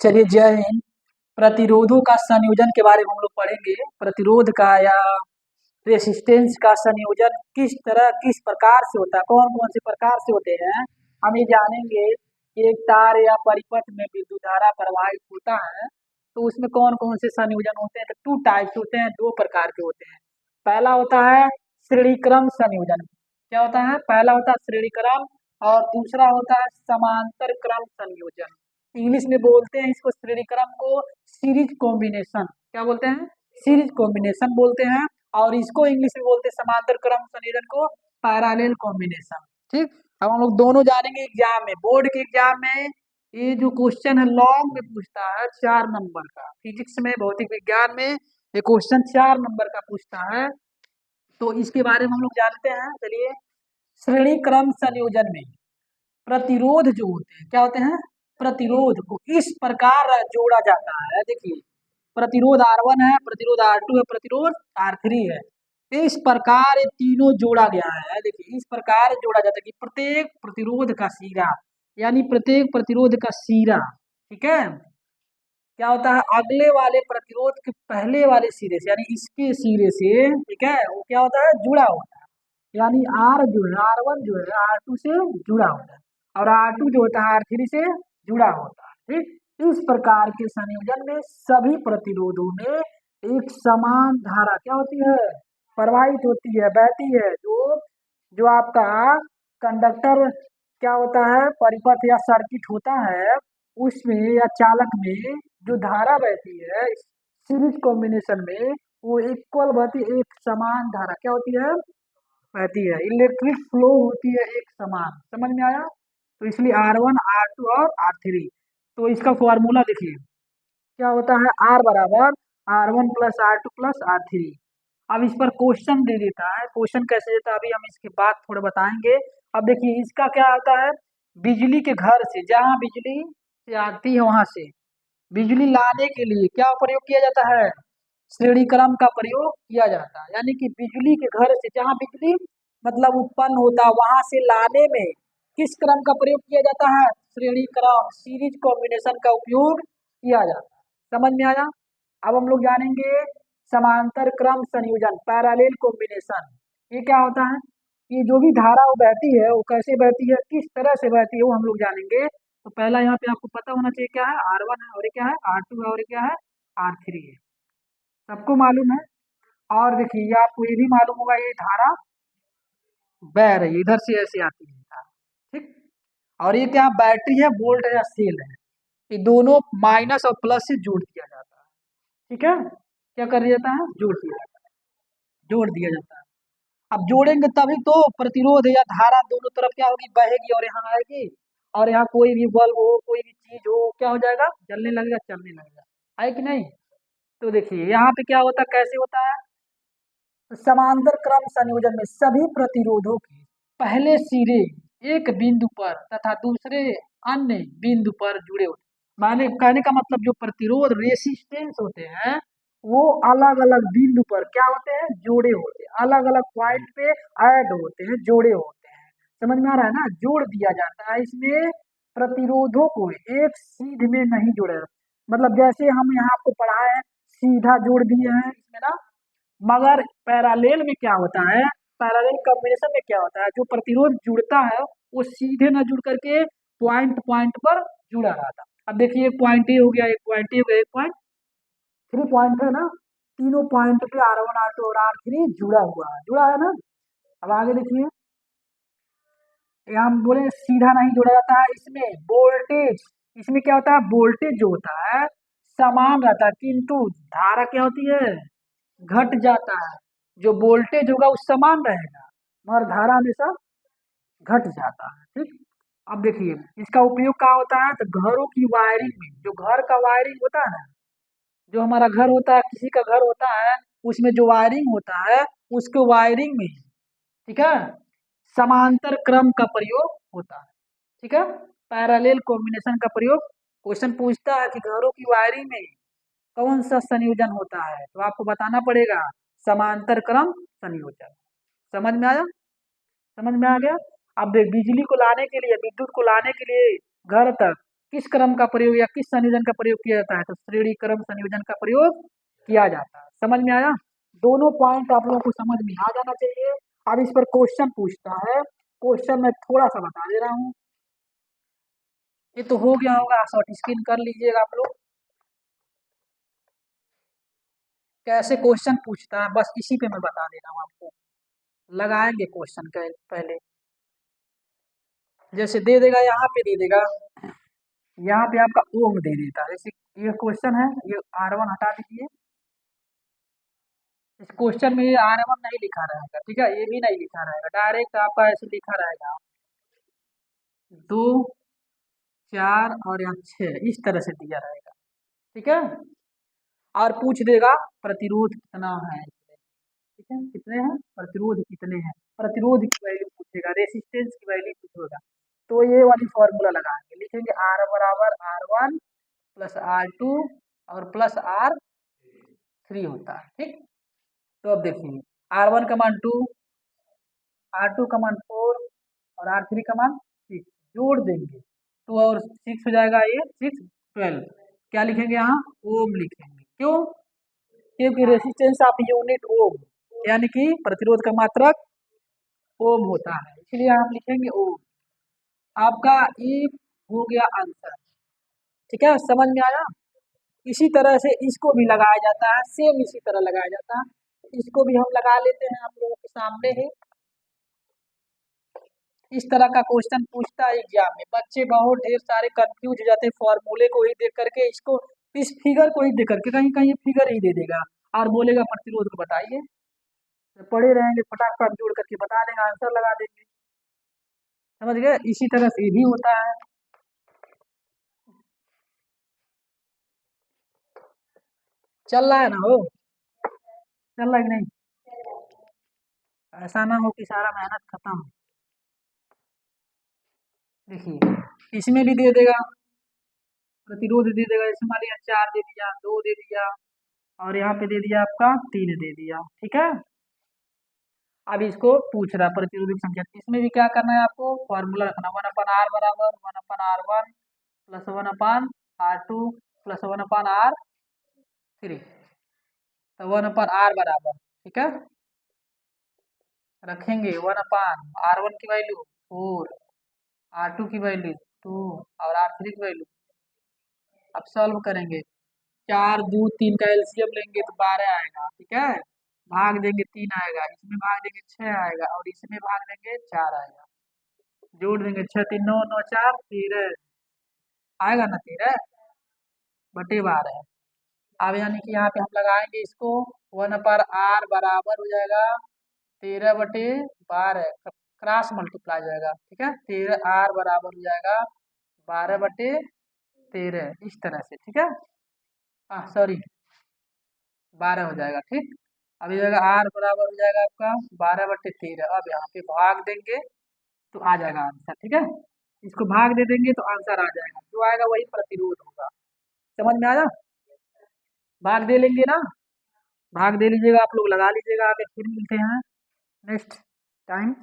चलिए, जय हिंद। प्रतिरोधों का संयोजन के बारे में हम लोग पढ़ेंगे। प्रतिरोध का या रेसिस्टेंस का संयोजन किस प्रकार से होता है, कौन कौन से प्रकार से होते हैं, हम ये जानेंगे कि एक तार या परिपथ में विद्युत धारा प्रवाहित होता है तो उसमें कौन कौन से संयोजन होते हैं। तो टू टाइप्स होते हैं, दो प्रकार के होते हैं। पहला होता है श्रेणी क्रम संयोजन। क्या होता है? पहला होता है श्रेणी क्रम और दूसरा होता है समांतर क्रम संयोजन। इंग्लिश में बोलते हैं इसको श्रेणी क्रम को सीरीज कॉम्बिनेशन। क्या बोलते हैं? सीरीज कॉम्बिनेशन बोलते हैं। और इसको इंग्लिश में बोलते हैं समांतर क्रम संयोजन को पैरेलल कॉम्बिनेशन। ठीक, अब हम लोग दोनों जानेंगे एग्जाम में, बोर्ड के एग्जाम में ये जो क्वेश्चन है लॉन्ग में पूछता है 4 नंबर का। फिजिक्स में, भौतिक विज्ञान में ये क्वेश्चन 4 नंबर का पूछता है, तो इसके बारे में हम लोग जानते हैं। चलिए, श्रेणी क्रम संयोजन में प्रतिरोध जो होते हैं, क्या होते हैं? प्रतिरोध को इस प्रकार जोड़ा जाता है। देखिए, प्रतिरोध R1 है, प्रतिरोध R2 है, प्रतिरोध R3 है। इस प्रकार ये तीनों जोड़ा गया है। देखिए, इस प्रकार जोड़ा जाता है कि प्रत्येक प्रतिरोध का सिरा, यानी प्रत्येक प्रतिरोध का सिरा, ठीक है, क्या होता है? अगले वाले प्रतिरोध के पहले वाले सिरे से, यानी इसके सिरे से, ठीक है, वो क्या होता है? जुड़ा होता है। यानी R जो है, R1 जो है R2 से जुड़ा होता है और R2 जो होता है R3 से जुड़ा होता है। ठीक, इस प्रकार के संयोजन में सभी प्रतिरोधों में एक समान धारा क्या होती है? प्रवाहित होती है, बहती है। जो जो आपका कंडक्टर क्या होता है, परिपथ या सर्किट होता है, उसमें या चालक में जो धारा बहती है सीरीज कॉम्बिनेशन में, वो इक्वल बहती, एक समान धारा क्या होती है? बहती है। इलेक्ट्रिक फ्लो होती है एक समान। समझ में आया? तो इसलिए R1, R2 और R3। तो इसका फॉर्मूला देखिए, क्या होता है? R बराबर R1 plus R2 plus R3। अब इस पर क्वेश्चन दे देता है। क्वेश्चन कैसे देता है अभी हम इसके बाद थोड़ा बताएंगे। अब देखिए, इसका क्या होता है? बिजली के घर से, जहाँ बिजली से आती है वहां से बिजली लाने के लिए क्या प्रयोग किया जाता है? श्रेणी क्रम का प्रयोग किया जाता है। यानी कि बिजली के घर से, जहाँ बिजली मतलब उत्पन्न होता है, वहां से लाने में किस क्रम का प्रयोग किया जाता है? श्रेणी क्रम, सीरीज कॉम्बिनेशन का उपयोग किया जाता है। समझ में आया? अब हम लोग जानेंगे समांतर क्रम संयोजन, पैरेलल कॉम्बिनेशन। ये क्या होता है? ये जो भी धारा वो बहती है, वो कैसे बहती है, किस तरह से बहती है, वो हम लोग जानेंगे। तो पहला यहाँ पे आपको पता होना चाहिए, क्या है? R1 है और ये क्या है? R2 है और ये क्या है? R3 है। सबको मालूम है। और देखिए, ये आपको ये भी मालूम होगा, ये धारा बह रही है, इधर से ऐसे आती है धारा। ठीक, और ये क्या बैटरी है, वोल्ट या सेल है, ये दोनों माइनस और प्लस से जोड़ दिया जाता है। ठीक है, क्या कर दिया जाता है? जोड़ दिया जाता है। अब जोड़ेंगे तभी तो प्रतिरोध या धारा दोनों तरफ क्या होगी? बहेगी और यहाँ आएगी। और यहाँ कोई भी बल्ब हो, कोई भी चीज हो, क्या हो जाएगा? जलने लगेगा, चलने लगेगा। है कि नहीं? तो देखिए, यहाँ पे क्या होता है, कैसे होता है? समांतर क्रम संयोजन में सभी प्रतिरोधों के पहले सिरे एक बिंदु पर तथा दूसरे अन्य बिंदु पर जुड़े होते, माने कहने का मतलब जो प्रतिरोध रेसिस्टेंस होते हैं वो अलग अलग बिंदु पर क्या होते हैं? जोड़े होते हैं, अलग अलग पॉइंट पे ऐड होते हैं, जोड़े होते हैं। समझ में आ रहा है ना? जोड़ दिया जाता है। इसमें प्रतिरोधों को एक सीध में नहीं जोड़े, मतलब जैसे हम यहाँ आपको पढ़ाए हैं, सीधा जोड़ दिए हैं इसमें ना, मगर पैरेलल में क्या होता है? पैरेलल कॉम्बिनेशन में क्या होता है? जो प्रतिरोध जुड़ता है वो सीधे न जुड़ करके पॉइंट पॉइंट पर जुड़ा रहता। अब देखिए, एक पॉइंट ए हो गया, एक पॉइंट ए हो गया, एक पॉइंट 3 पॉइंट है ना, तीनों पॉइंट पे R1, R2 और R3 जुड़ा हुआ है, जुड़ा है ना। अब आगे देखिए, हम बोले सीधा नहीं जोड़ा जाता है। इसमें वोल्टेज, इसमें क्या होता है? वोल्टेज जो होता है समान रहता है, किंतु धारा क्या होती है? घट जाता है। जो वोल्टेज होगा वो समान रहेगा, मगर धारा हमेशा घट जाता है। ठीक, अब देखिए, इसका उपयोग क्या होता है? तो घरों की वायरिंग में, जो घर का वायरिंग होता है ना, जो हमारा घर होता है, किसी का घर होता है, उसमें जो वायरिंग होता है, उसके वायरिंग में, ठीक है, समांतर क्रम का प्रयोग होता है। ठीक है, पैरेलल कॉम्बिनेशन का प्रयोग। क्वेश्चन पूछता है कि घरों की वायरिंग में कौन सा संयोजन होता है, तो आपको बताना पड़ेगा समांतर क्रम संयोजन। समझ में आया? समझ में आ गया? अब देख, बिजली को लाने के लिए, विद्युत को लाने के लिए घर तक किस क्रम का प्रयोग या किस संयोजन का प्रयोग किया जाता है? तो श्रेणी क्रम संयोजन का प्रयोग किया जाता है। समझ में आया? दोनों पॉइंट आप लोगों को समझ में आ जाना चाहिए। अब इस पर क्वेश्चन पूछता है, क्वेश्चन मैं थोड़ा सा बता दे रहा हूँ। ये तो हो गया होगा, शॉर्ट स्क्रीन कर लीजिएगा आप लोग। कैसे क्वेश्चन पूछता है बस इसी पे मैं बता दे रहा हूँ आपको। लगाएंगे क्वेश्चन के पहले, जैसे दे देगा यहाँ पे दे देगा, यहाँ पे आपका ओम दे देता है। जैसे ये क्वेश्चन है, ये R1 हटा दीजिए। इस क्वेश्चन में ये R1 नहीं लिखा रहेगा, ठीक है, ये भी नहीं लिखा रहेगा, डायरेक्ट आपका ऐसे लिखा रहेगा 2 4 और यहाँ 6, इस तरह से दिया रहेगा, ठीक है। और पूछ देगा प्रतिरोध कितना है, ठीक है, कितने हैं प्रतिरोध कितने हैं, प्रतिरोध की वैल्यू पूछेगा, रेसिस्टेंस की वैल्यू पूछेगा। तो ये वाली फॉर्मूला लगाएंगे, लिखेंगे R बराबर R1 प्लस R2 और प्लस R3 होता है, ठीक। तो अब देखिए R1 का मान 2, R2 का मान 4 और R3 का मान 6, जोड़ देंगे तो और 6 हो जाएगा, ये 6 12। क्या लिखेंगे यहाँ? ओम लिखेंगे। क्यों? क्योंकि रेसिस्टेंस ऑफ यूनिट ओम, यानी कि प्रतिरोध का मात्रक ओम होता है, इसलिए आप लिखेंगे ओम। आपका ये हो गया आंसर, ठीक है, समझ में आया? इसी तरह से इसको भी लगाया जाता है, सेम इसी तरह लगाया जाता है। इसको भी हम लगा लेते हैं आप लोगों के सामने ही। इस तरह का क्वेश्चन पूछता है एग्जाम में, बच्चे बहुत ढेर सारे कंफ्यूज हो जाते हैं फॉर्मूले को ही देख करके, इसको इस फिगर को ही देख करके, कहीं कहीं फिगर ही दे देगा और बोलेगा प्रतिरोध को बताइए। तो पढ़े रहेंगे, फटाफट जोड़ करके बता देगा, आंसर लगा देंगे। समझ गए? इसी तरह से भी होता है। चल रहा है ना? हो चल रहा है कि नहीं? ऐसा ना हो कि सारा मेहनत खत्म। देखिए इसमें भी दे देगा, प्रतिरोध दे देगा, जैसे मान लिया 4 दे दिया, 2 दे दिया और यहाँ पे दे दिया आपका 3 दे दिया, ठीक है। अब इसको पूछ रहा प्रतिरोध की संख्या, इसमें भी क्या करना है आपको? फॉर्मूला रखना, 1/R बराबर 1/R1 plus 1/R2 plus 1/R3। तो 1/R बराबर, ठीक है, रखेंगे 1/R1 की वैल्यू 4, R2 की वैल्यू 2 और R3 की वैल्यू। अब सॉल्व करेंगे, 4 2 3 का एलसीएम लेंगे तो 12 आएगा, ठीक है, भाग देंगे 3 आएगा, इसमें भाग देंगे 6 आएगा और इसमें भाग देंगे 4 आएगा, जोड़ देंगे 6 3 9 9 4 13 आएगा ना, 13 बटे 12। अब यानी कि यहाँ पे हम लगाएंगे इसको, 1/R बराबर हो जाएगा 13/12, क्रॉस मल्टीप्लाई हो जाएगा, ठीक है, 13R बराबर हो जाएगा 12/13, इस तरह से, ठीक है, हाँ सॉरी 12 हो जाएगा, ठीक। अब ये जाएगा R बराबर हो जाएगा आपका 12/13। अब यहाँ पे भाग देंगे तो आ जाएगा आंसर, ठीक है, इसको भाग दे देंगे तो आंसर आ जाएगा, जो आएगा वही प्रतिरोध होगा। समझ में आया? भाग दे लेंगे ना, भाग दे लीजिएगा आप लोग, लगा लीजिएगा, आगे फिर मिलते हैं नेक्स्ट टाइम।